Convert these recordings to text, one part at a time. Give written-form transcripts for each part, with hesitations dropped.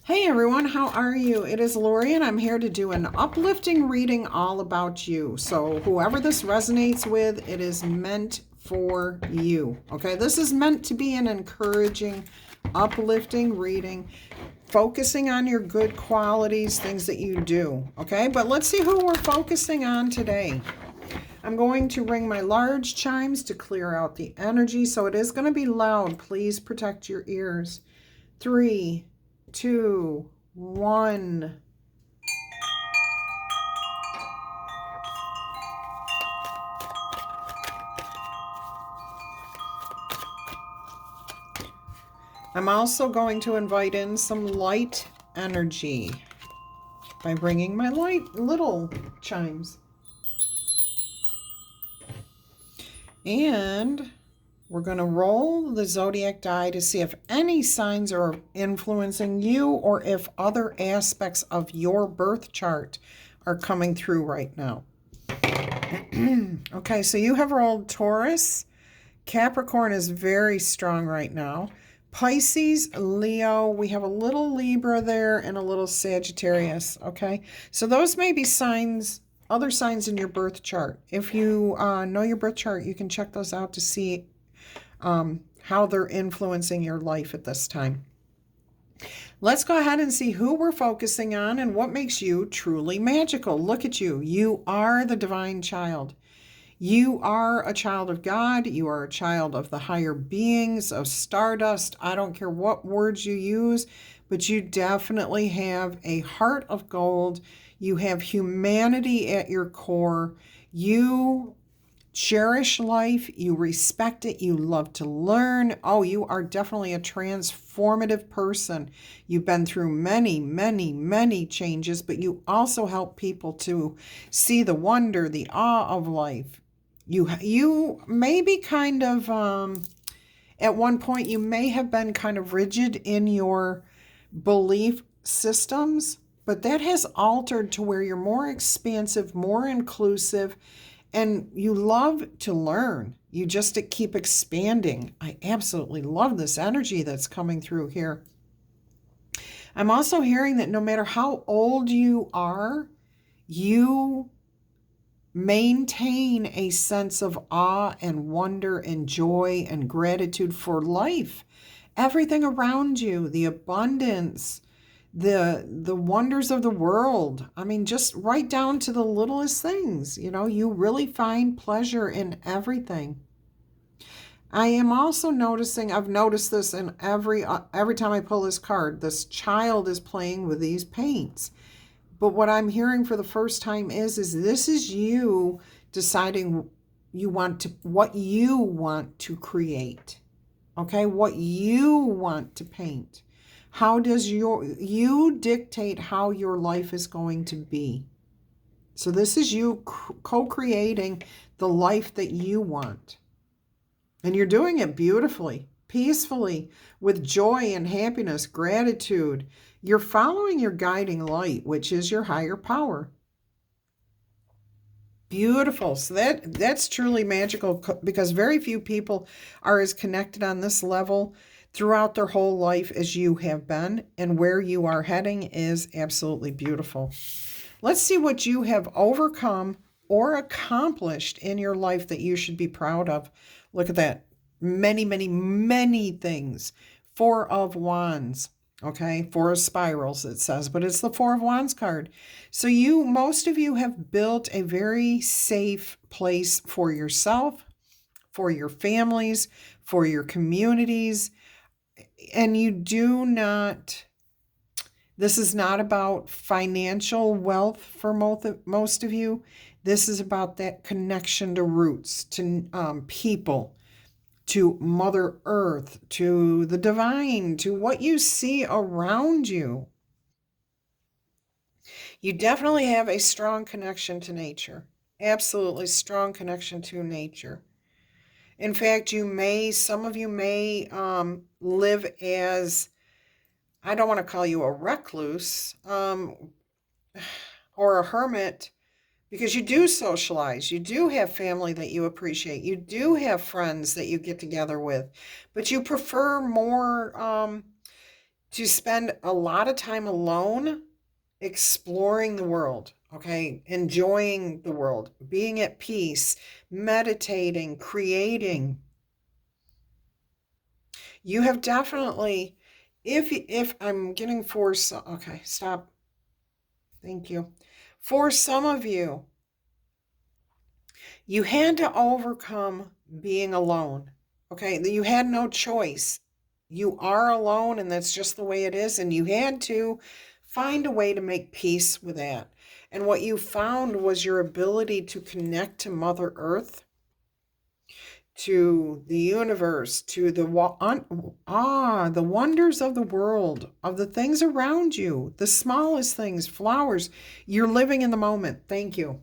Hey everyone, how are you? It is Laurie and I'm here to do an uplifting reading all about you. So whoever this resonates with, it is meant for you. Okay, this is meant to be an encouraging, uplifting reading, focusing on your good qualities, things that you do. Okay, but let's see who we're focusing on today. I'm going to ring my large chimes to clear out the energy, so it is going to be loud. Please protect your ears. 3, 2, 1. I'm also going to invite in some light energy by bringing my light little chimes. And we're going to roll the zodiac die to see if any signs are influencing you or if other aspects of your birth chart are coming through right now. Okay, so you have rolled Taurus. Capricorn is very strong right now. Pisces, Leo, we have a little Libra there and a little Sagittarius, okay? So those may be signs, other signs in your birth chart. If you know your birth chart, you can check those out to see how they're influencing your life at this time. Let's go ahead and see who we're focusing on and what makes you truly magical. Look at you. You are the divine child. You are a child of God. You are a child of the higher beings, of stardust. I don't care what words you use, but you definitely have a heart of gold. You have humanity at your core. You cherish life. You respect it. You love to learn. Oh, you are definitely a transformative person. You've been through many, many, many changes, but you also help people to see the wonder, the awe of life. You may be kind of, at one point, you may have been kind of rigid in your belief systems, but that has altered to where you're more expansive, more inclusive, and you love to learn. You just keep expanding. I absolutely love this energy that's coming through here. I'm also hearing that no matter how old you are, you maintain a sense of awe and wonder and joy and gratitude for life. Everything around you, the abundance, the wonders of the world. I mean, just right down to the littlest things. You know, you really find pleasure in everything. I am also noticing, I've noticed this in every time I pull this card, this child is playing with these paints. But what I'm hearing for the first time is this is you deciding what you want to create. Okay, what you want to paint. How does you dictate how your life is going to be? So this is you co-creating the life that you want. And you're doing it beautifully, peacefully, with joy and happiness, gratitude. You're following your guiding light, which is your higher power. Beautiful. So that's truly magical, because very few people are as connected on this level throughout their whole life as you have been, and where you are heading is absolutely beautiful. Let's see what you have overcome or accomplished in your life that you should be proud of. Look at that. Many, many, many things. 4 of Wands. Okay, 4 of Spirals it says, but it's the 4 of Wands card. So most of you have built a very safe place for yourself, for your families, for your communities. And you do not, this is not about financial wealth for most of you. This is about that connection to roots, to people, to Mother Earth, to the divine, to what you see around you. You definitely have a strong connection to nature. Absolutely strong connection to nature. In fact, some of you may live as, I don't want to call you a recluse or a hermit, because you do socialize. You do have family that you appreciate. You do have friends that you get together with, but you prefer more to spend a lot of time alone exploring the world, okay? Enjoying the world, being at peace, meditating, creating. You have definitely, if I'm getting for some, okay, stop. Thank you. For some of you, you had to overcome being alone. Okay, you had no choice. You are alone, and that's just the way it is. And you had to find a way to make peace with that. And what you found was your ability to connect to Mother Earth, to the universe, to the the wonders of the world, of the things around you, the smallest things, flowers. You're living in the moment. Thank you.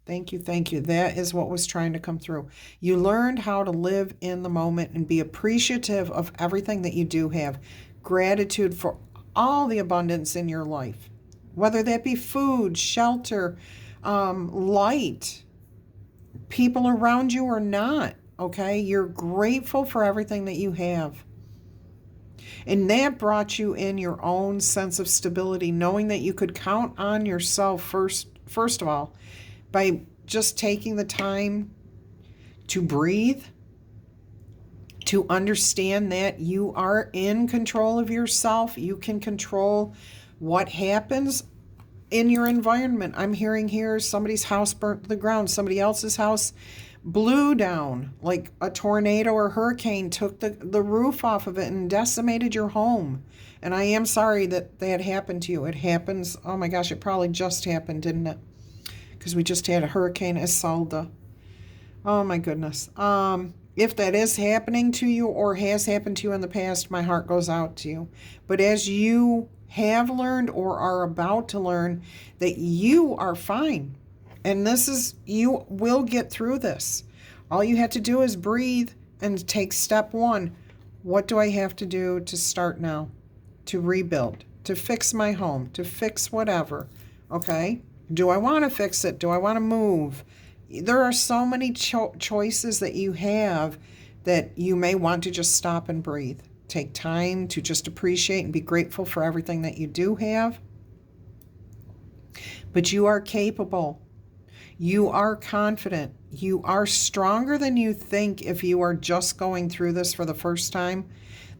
Thank you, thank you. That is what was trying to come through. You learned how to live in the moment and be appreciative of everything that you do have. Gratitude for all the abundance in your life, whether that be food, shelter, light, people around you or not. Okay, you're grateful for everything that you have. And that brought you in your own sense of stability, knowing that you could count on yourself first of all, by just taking the time to breathe, to understand that you are in control of yourself. You can control what happens in your environment. I'm hearing here somebody's house burnt to the ground, somebody else's house blew down, like a tornado or hurricane took the roof off of it and decimated your home. And I am sorry that that happened to you. It happens. Oh my gosh, it probably just happened, didn't it? Because we just had a Hurricane Isolde. Oh my goodness. If that is happening to you or has happened to you in the past, my heart goes out to you. But as you have learned or are about to learn that you are fine, and you will get through this. All you have to do is breathe and take step one. What do I have to do to start now? To rebuild, to fix my home, to fix whatever. Okay? Do I want to fix it? Do I want to move? There are so many choices that you have that you may want to just stop and breathe. Take time to just appreciate and be grateful for everything that you do have. But you are capable. You are confident. You are stronger than you think if you are just going through this for the first time.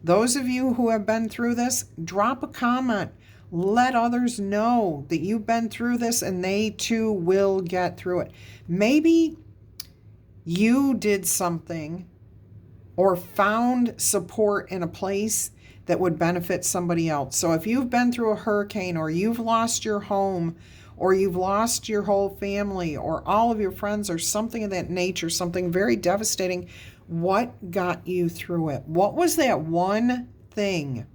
Those of you who have been through this, drop a comment. Let others know that you've been through this and they too will get through it. Maybe you did something or found support in a place that would benefit somebody else. So if you've been through a hurricane or you've lost your home or you've lost your whole family or all of your friends or something of that nature, something very devastating, what got you through it? What was that one thing?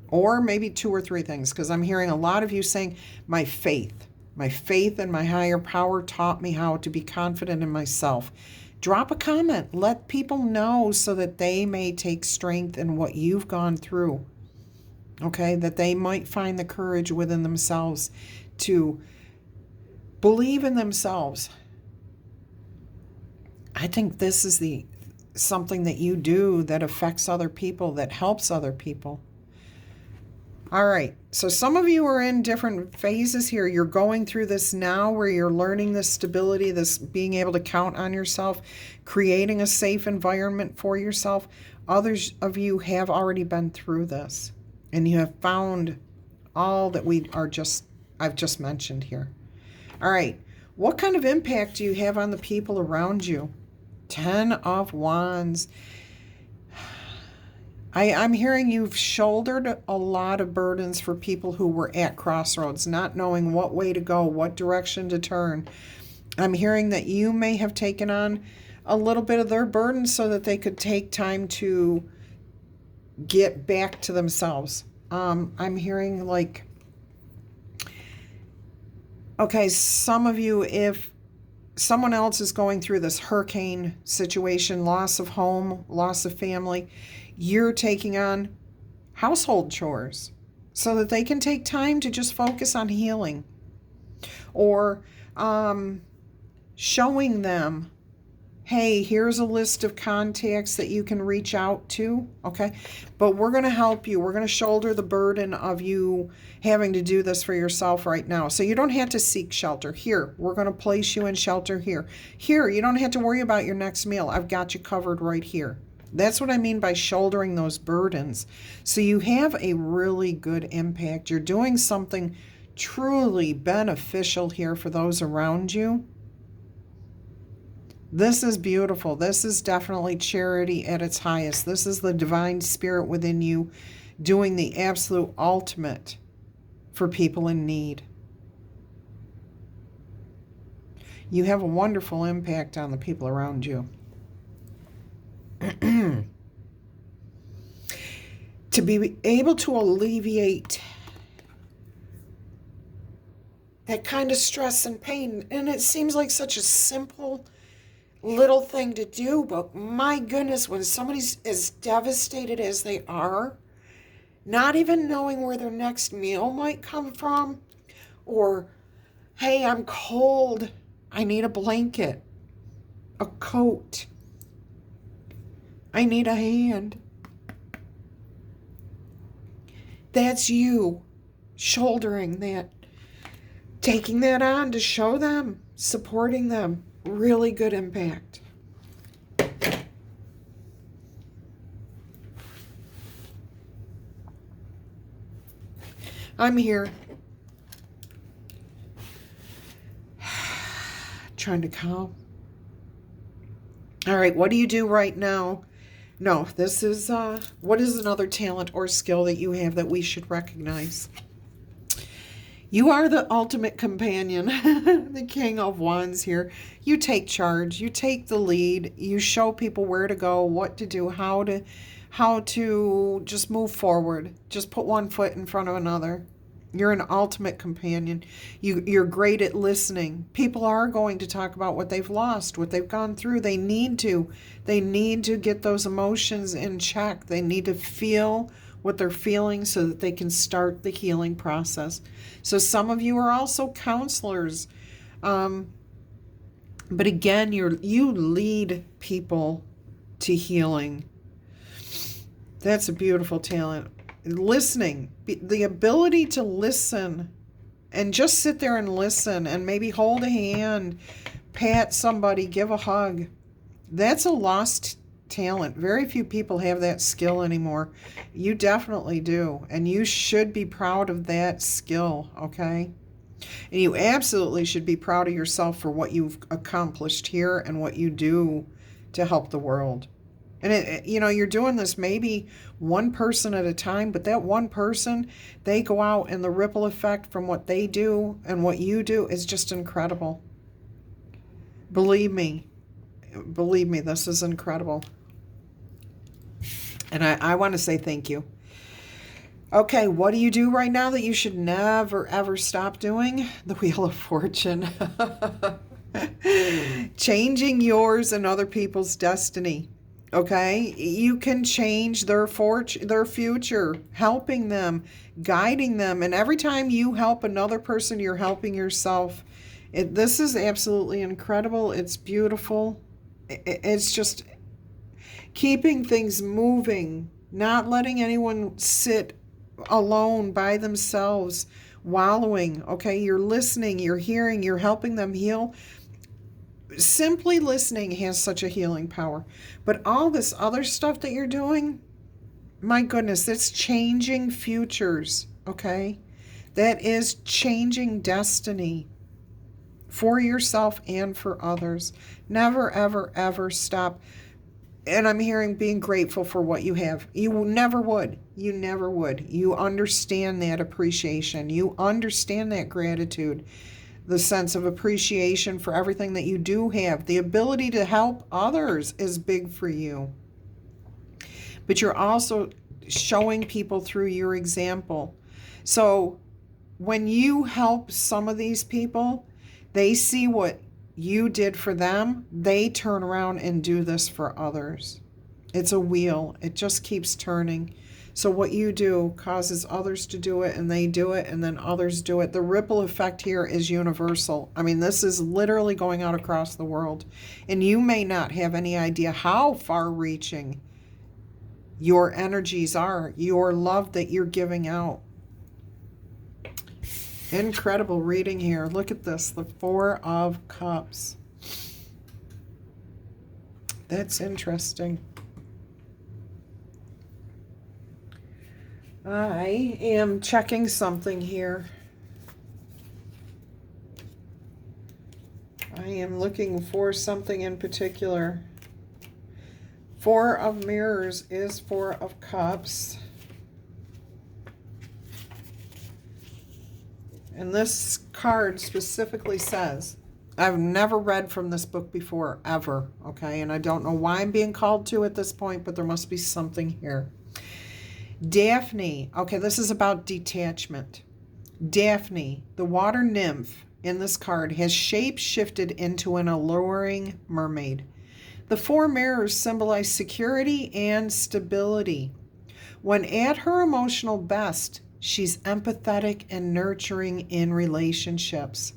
Or maybe two or three things, because I'm hearing a lot of you saying, my faith in my higher power taught me how to be confident in myself. Drop a comment. Let people know so that they may take strength in what you've gone through. Okay, that they might find the courage within themselves to believe in themselves. I think this is something that you do that affects other people, that helps other people. All right, so some of you are in different phases here. You're going through this now where you're learning this stability, this being able to count on yourself, creating a safe environment for yourself. Others of you have already been through this and you have found all that I've just mentioned here. All right, what kind of impact do you have on the people around you? 10 of Wands. I'm hearing you've shouldered a lot of burdens for people who were at crossroads, not knowing what way to go, what direction to turn. I'm hearing that you may have taken on a little bit of their burden so that they could take time to get back to themselves. I'm hearing like, okay, some of you, if someone else is going through this hurricane situation, loss of home, loss of family, you're taking on household chores so that they can take time to just focus on healing, or showing them hey, here's a list of contacts that you can reach out to, okay? But we're going to help you. We're going to shoulder the burden of you having to do this for yourself right now. So you don't have to seek shelter. Here, we're going to place you in shelter here. Here, you don't have to worry about your next meal. I've got you covered right here. That's what I mean by shouldering those burdens. So you have a really good impact. You're doing something truly beneficial here for those around you. This is beautiful. This is definitely charity at its highest. This is the divine spirit within you doing the absolute ultimate for people in need. You have a wonderful impact on the people around you. To be able to alleviate that kind of stress and pain, and it seems like such a simple little thing to do, but my goodness, when somebody's as devastated as they are, not even knowing where their next meal might come from, or, hey, I'm cold, I need a blanket, a coat, I need a hand. That's you shouldering that, taking that on to show them, supporting them. Really good impact. I'm here. Trying to calm. All right, what do you do right now? No, this is, what is another talent or skill that you have that we should recognize? You are the ultimate companion, the King of Wands here. You take charge, you take the lead, you show people where to go, what to do, how to just move forward. Just put one foot in front of another. You're an ultimate companion. You're great at listening. People are going to talk about what they've lost, what they've gone through. They need to. They need to get those emotions in check. They need to feel what they're feeling so that they can start the healing process. So some of you are also counselors. But again, you lead people to healing. That's a beautiful talent. Listening, the ability to listen and just sit there and listen and maybe hold a hand, pat somebody, give a hug. That's a lost talent. Very few people have that skill anymore. You definitely do. And you should be proud of that skill, okay? And you absolutely should be proud of yourself for what you've accomplished here and what you do to help the world. And, you're doing this maybe one person at a time, but that one person, they go out and the ripple effect from what they do and what you do is just incredible. Believe me, this is incredible. And I want to say thank you. Okay, what do you do right now that you should never, ever stop doing? The Wheel of Fortune. Changing yours and other people's destiny. Okay, you can change their future, helping them, guiding them. And every time you help another person, you're helping yourself. This is absolutely incredible. It's beautiful. It's just keeping things moving, not letting anyone sit alone by themselves, wallowing. Okay, you're listening, you're hearing, you're helping them heal. Simply listening has such a healing power. But all this other stuff that you're doing, my goodness, it's changing futures, okay? That is changing destiny for yourself and for others. Never, ever, ever stop. And I'm hearing being grateful for what you have. You never would. You never would. You understand that appreciation. You understand that gratitude. The sense of appreciation for everything that you do have. The ability to help others is big for you. But you're also showing people through your example. So when you help some of these people, they see what you did for them. They turn around and do this for others. It's a wheel. It just keeps turning. So what you do causes others to do it, and they do it, and then others do it. The ripple effect here is universal. I mean, this is literally going out across the world. And you may not have any idea how far-reaching your energies are, your love that you're giving out. Incredible reading here. Look at this, the Four of Cups. That's interesting. I am checking something here. I am looking for something in particular. Four of Mirrors is Four of Cups. And this card specifically says, I've never read from this book before, ever, okay? And I don't know why I'm being called to at this point, but there must be something here. Daphne, okay, this is about detachment. Daphne, the water nymph in this card, has shape-shifted into an alluring mermaid. The four mirrors symbolize security and stability. When at her emotional best, she's empathetic and nurturing in relationships.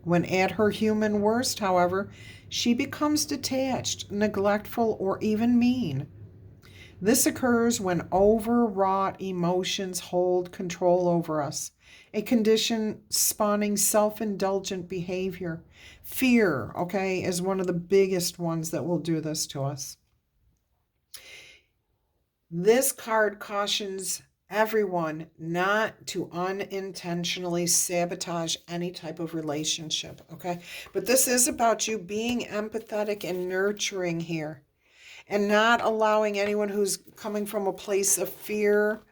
When at her human worst, however, she becomes detached, neglectful, or even mean. This occurs when overwrought emotions hold control over us, a condition spawning self-indulgent behavior. Fear, okay, is one of the biggest ones that will do this to us. This card cautions everyone not to unintentionally sabotage any type of relationship, okay? But this is about you being empathetic and nurturing here, and not allowing anyone who's coming from a place of fear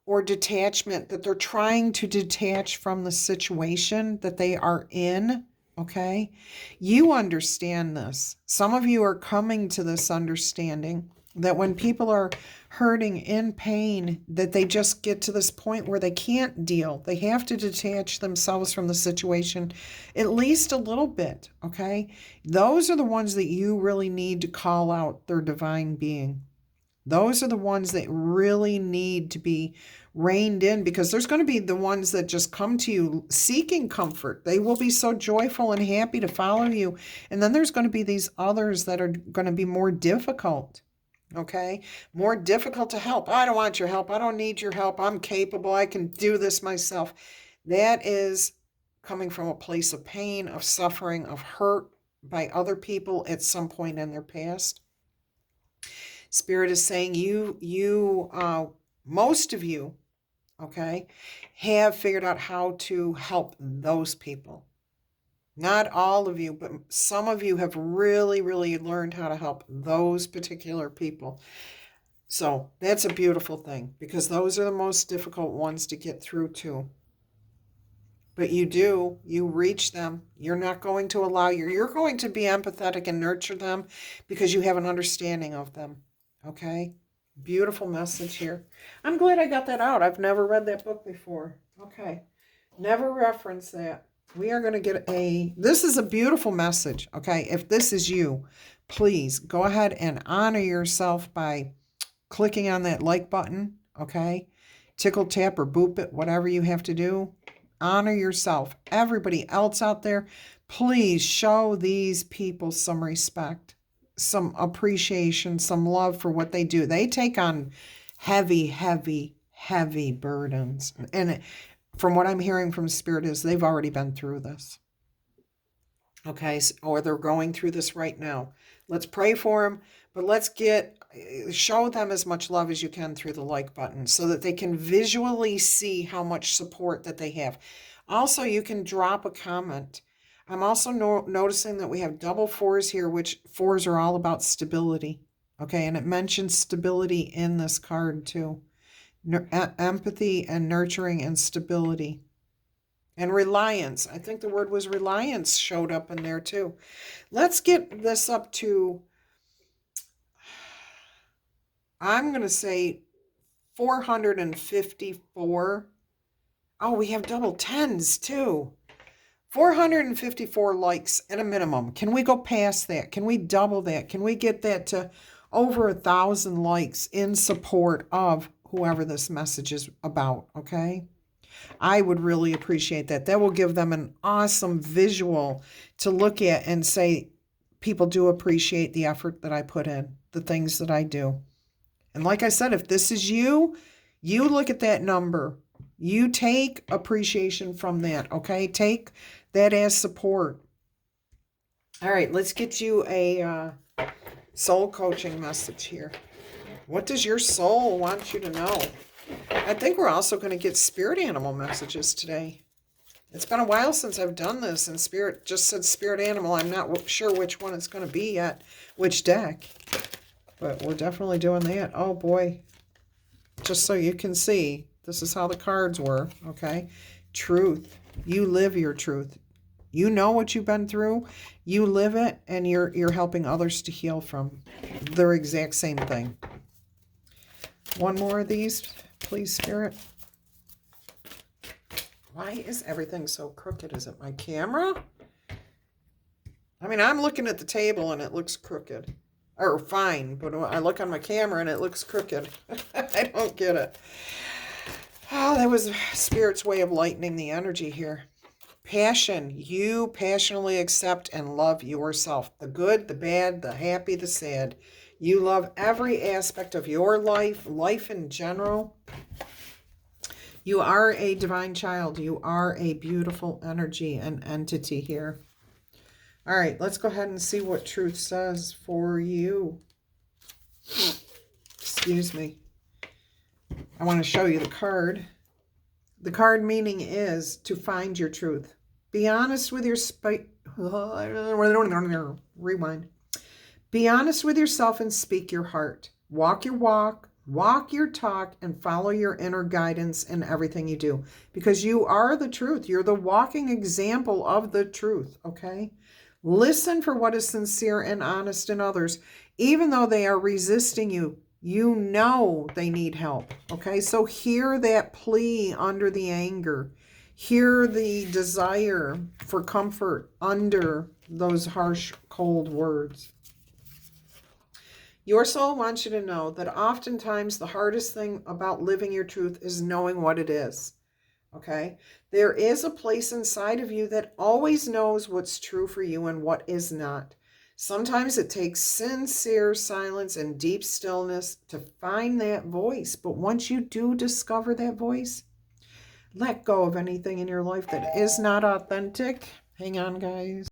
or detachment, that they're trying to detach from the situation that they are in, okay? You understand this. Some of you are coming to this understanding that when people are hurting, in pain, that they just get to this point where they can't deal. They have to detach themselves from the situation at least a little bit, okay? Those are the ones that you really need to call out their divine being. Those are the ones that really need to be reined in, because there's going to be the ones that just come to you seeking comfort. They will be so joyful and happy to follow you. And then there's going to be these others that are going to be more difficult. Okay, more difficult to help. I don't want your help. I don't need your help. I'm capable. I can do this myself. That is coming from a place of pain, of suffering, of hurt by other people at some point in their past. Spirit is saying most of you, okay, have figured out how to help those people. Not all of you, but some of you have really, really learned how to help those particular people. So that's a beautiful thing, because those are the most difficult ones to get through to. But you reach them. You're not going to allow you're going to be empathetic and nurture them because you have an understanding of them. Okay? Beautiful message here. I'm glad I got that out. I've never read that book before. Okay. Never reference that. We are going to get this is a beautiful message, okay? If this is you, please go ahead and honor yourself by clicking on that like button, okay? Tickle, tap, or boop it, whatever you have to do. Honor yourself. Everybody else out there, please show these people some respect, some appreciation, some love for what they do. They take on heavy, heavy, heavy burdens. And from what I'm hearing from Spirit is they've already been through this. Okay, or they're going through this right now. Let's pray for them, but let's show them as much love as you can through the like button so that they can visually see how much support that they have. Also, you can drop a comment. I'm also noticing that we have double fours here, which fours are all about stability. Okay, and it mentions stability in this card too. Empathy and nurturing and stability. And reliance. I think the word was reliance showed up in there too. Let's get this up to, I'm going to say 454. Oh, we have double tens too. 454 likes at a minimum. Can we go past that? Can we double that? Can we get that to over 1,000 likes in support of whoever this message is about, okay? I would really appreciate that. That will give them an awesome visual to look at and say, people do appreciate the effort that I put in, the things that I do. And like I said, if this is you, you look at that number. You take appreciation from that, okay? Take that as support. All right, let's get you a soul coaching message here. What does your soul want you to know? I think we're also going to get spirit animal messages today. It's been a while since I've done this, and Spirit just said spirit animal. I'm not sure which one it's going to be yet, which deck. But we're definitely doing that. Oh, boy. Just so you can see, this is how the cards were, okay? Truth. You live your truth. You know what you've been through. You live it, and you're helping others to heal from their exact same thing. One more of these, please, Spirit. Why is everything so crooked? Is it my camera? I mean, I'm looking at the table and it looks crooked. Or fine, but I look on my camera and it looks crooked. I don't get it. Oh, that was Spirit's way of lightening the energy here. Passion. You passionately accept and love yourself. The good, the bad, the happy, the sad. You love every aspect of your life, life in general. You are a divine child. You are a beautiful energy and entity here. All right, let's go ahead and see what truth says for you. Excuse me. I want to show you the card. The card meaning is to find your truth. Be honest with your rewind. Be honest with yourself and speak your heart. Walk your walk, walk your talk, and follow your inner guidance in everything you do. Because you are the truth. You're the walking example of the truth, okay? Listen for what is sincere and honest in others. Even though they are resisting you, you know they need help, okay? So hear that plea under the anger. Hear the desire for comfort under those harsh, cold words. Your soul wants you to know that oftentimes the hardest thing about living your truth is knowing what it is, okay? There is a place inside of you that always knows what's true for you and what is not. Sometimes it takes sincere silence and deep stillness to find that voice. But once you do discover that voice, let go of anything in your life that is not authentic. Hang on, guys.